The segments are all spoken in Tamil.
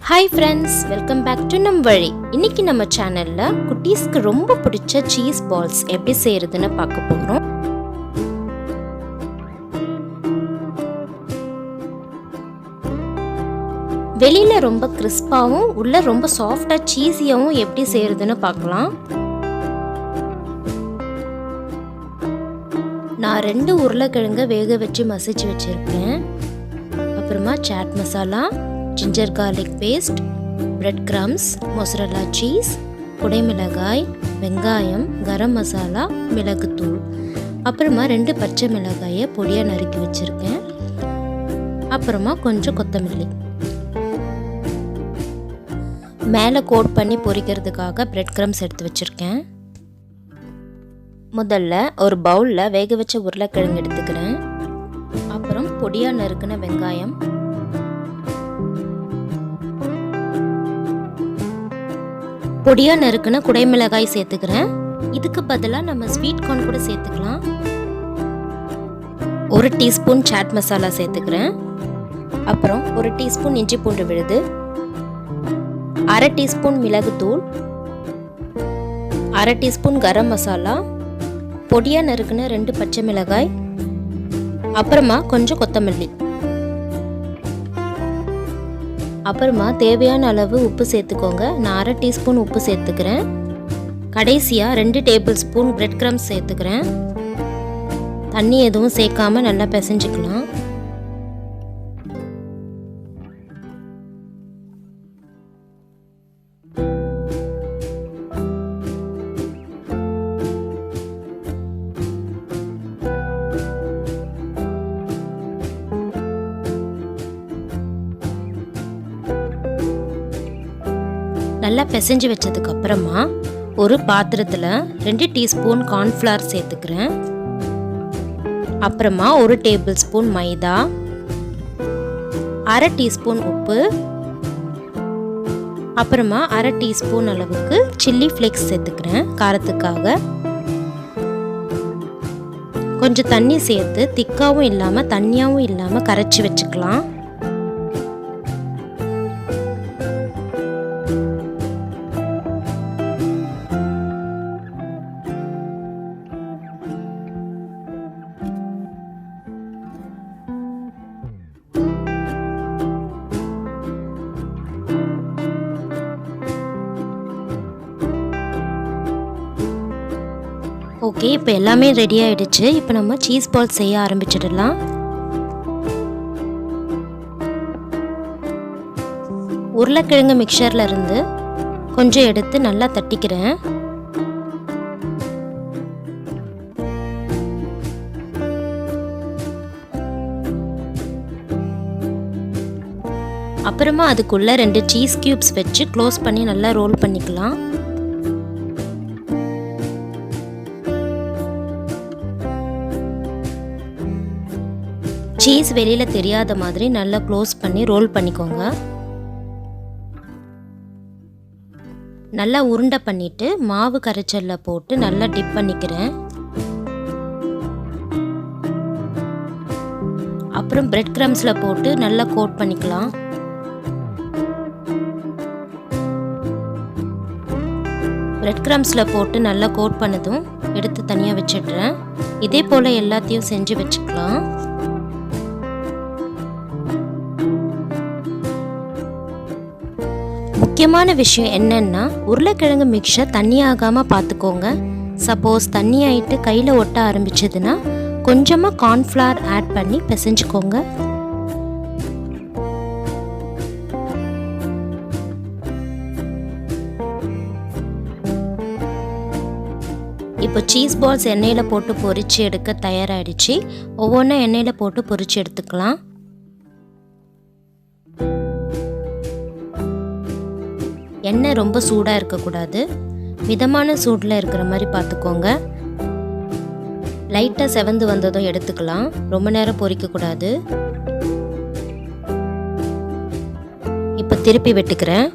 Hi friends, welcome back to Namvazhi. இன்னைக்கு நம்ம சேனல்ல குட்டீஸ்க்கு ரொம்ப பிடிச்ச சீஸ் பால்ஸ் எப்படி செய்யறதுன்னு பார்க்க போறோம். வெளியில ரொம்ப கிறிஸ்பாவும் உள்ள ரொம்ப சாஃப்ட்டா சீஸியாவும் எப்படி செய்யறதுன்னு பார்க்கலாம். நான் 2 உருளைக்கிழங்க வேக வச்சு மசிச்சு வச்சிருக்கேன். அப்புறமா chaat masala, ginger garlic paste, bread crumbs, mozzarella cheese, குடைமிளகாய், வெங்காயம், கரம் மசாலா, மிளகுத்தூள். அப்புறமா 2 பச்சை மிளகாயை பொடியாக நறுக்கி வச்சுருக்கேன். அப்புறமா கொஞ்சம் கொத்தமல்லி. மேலே கோட் பண்ணி பொரிக்கிறதுக்காக பிரெட் கிரம்ஸ் எடுத்து வச்சுருக்கேன். முதல்ல ஒரு பவுலில் வேக வச்ச உருளைக்கிழங்கு எடுத்துக்கிறேன். அப்புறம் பொடியாக நறுக்கின வெங்காயம், பொடியா நறுக்குன குடைமிளகாய் சேர்த்துக்கிறேன். இதுக்கு பதிலாக நம்ம ஸ்வீட் கார்ன் கூட சேர்த்துக்கலாம். 1 டீஸ்பூன் சாட் மசாலா சேர்த்துக்கிறேன். அப்புறம் 1 டீஸ்பூன் இஞ்சி பூண்டு விழுது, 1/2 டீஸ்பூன் மிளகுத்தூள், 1/2 டீஸ்பூன் கரம் மசாலா, பொடியா நறுக்குன 2 பச்சை மிளகாய், அப்புறமா கொஞ்சம் கொத்தமல்லி. அப்புறமா தேவையான அளவு உப்பு சேர்த்துக்கோங்க. நான் 1/2 டீஸ்பூன் உப்பு சேர்த்துக்கிறேன். கடைசியாக 2 டேபிள் ஸ்பூன் பிரெட் கிரம்ஸ் சேர்த்துக்கிறேன். தண்ணி எதுவும் சேர்க்காம நல்லா பிசைஞ்சுக்கலாம். நல்லா பிசைஞ்சு வச்சதுக்கு அப்புறமா ஒரு பாத்திரத்தில் 2 டீஸ்பூன் cornflour சேர்த்துக்கிறேன். அப்புறமா 1 டேபிள் ஸ்பூன் மைதா, 1/2 டீஸ்பூன் உப்பு, அப்புறமா 1/2 டீஸ்பூன் அளவுக்கு சில்லி ஃப்ளேக்ஸ் சேர்த்துக்கிறேன் காரத்துக்காக. கொஞ்சம் தண்ணி சேர்த்து திக்காவும் இல்லாமல் தண்ணியாகவும் இல்லாமல் கரைச்சி வச்சுக்கலாம். ஓகே, இப்போ எல்லாமே ரெடி ஆகிடுச்சு. இப்போ நம்ம சீஸ் பால் செய்ய ஆரம்பிச்சிடலாம். உருளைக்கிழங்கு மிக்சரில் இருந்து கொஞ்சம் எடுத்து நல்லா தட்டிக்கிறேன். அப்புறமா அதுக்குள்ளே 2 சீஸ் கியூப்ஸ் வச்சு க்ளோஸ் பண்ணி நல்லா ரோல் பண்ணிக்கலாம். சீஸ் வெளியில் தெரியாத மாதிரி நல்லா க்ளோஸ் பண்ணி ரோல் பண்ணிக்கோங்க. நல்லா உருண்டை பண்ணிவிட்டு மாவு கரைச்சலில் போட்டு நல்லா டிப் பண்ணிக்கிறேன். அப்புறம் பிரெட் கிரம்ஸில் போட்டு நல்லா கோட் பண்ணிக்கலாம். பிரெட் கிரம்ஸில் போட்டு நல்லா கோட் பண்ணதும் எடுத்து தனியாக வச்சிடுறேன். இதே போல் எல்லாத்தையும் செஞ்சு வச்சுக்கலாம். முக்கியமான விஷயம் என்னன்னா, உருளைக்கிழங்கு மிக்சர் தண்ணி ஆகாமல் பார்த்துக்கோங்க. சப்போஸ் தண்ணி ஆகிட்டு கையில் ஒட்ட ஆரம்பிச்சதுன்னா கொஞ்சமாக கார்ன்ஃப்ளவர் ஆட் பண்ணி பிசைஞ்சுக்கோங்க. இப்போ சீஸ் பால்ஸ் எண்ணெயில் போட்டு பொரிச்சு எடுக்க தயாராகிடுச்சு. ஒவ்வொன்றும் எண்ணெயில் போட்டு பொரிச்சு எடுத்துக்கலாம். எண்ணெய் ரொம்ப சூடாக இருக்கக்கூடாது, மிதமான சூடில் இருக்கிற மாதிரி பார்த்துக்கோங்க. லைட்டாக செவந்து வந்ததும் எடுத்துக்கலாம். ரொம்ப நேரம் பொரிக்கக்கூடாது. இப்போ திருப்பி வெட்டுக்கிறேன்.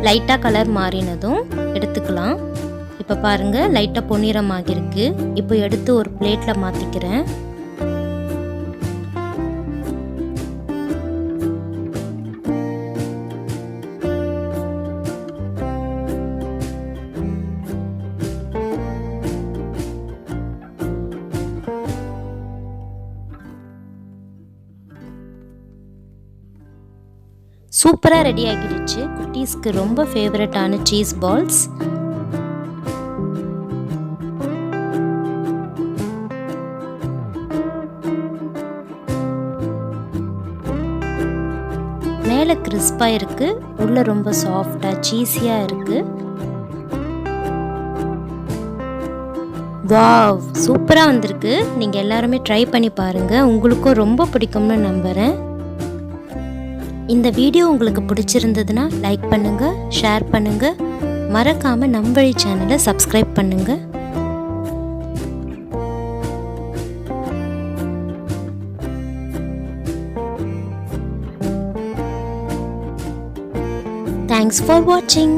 லைட்டாக கலர் மாறினதும் எடுத்துக்கலாம். இப்போ பாருங்கள் லைட்டாக பொன்னிறமாகிருக்கு. இப்போ எடுத்து ஒரு பிளேட்டில் மாற்றிக்கிறேன். சூப்பராக ரெடி ஆகிடுச்சு. குட்டீஸ்க்கு ரொம்ப ஃபேவரட்டான சீஸ் பால்ஸ். மேலே கிறிஸ்பாக இருக்குது, உள்ள ரொம்ப சாஃப்டாக சீஸியாக இருக்குது. வாவ், சூப்பராக வந்திருக்கு. நீங்கள் எல்லாருமே ட்ரை பண்ணி பாருங்கள், உங்களுக்கும் ரொம்ப பிடிக்கும்னு நம்புகிறேன். இந்த வீடியோ உங்களுக்கு பிடிச்சிருந்ததுன்னா லைக் பண்ணுங்கள், ஷேர் பண்ணுங்கள், மறக்காமல் நம்வழி சேனலை சப்ஸ்கிரைப் பண்ணுங்கள். Thanks for watching.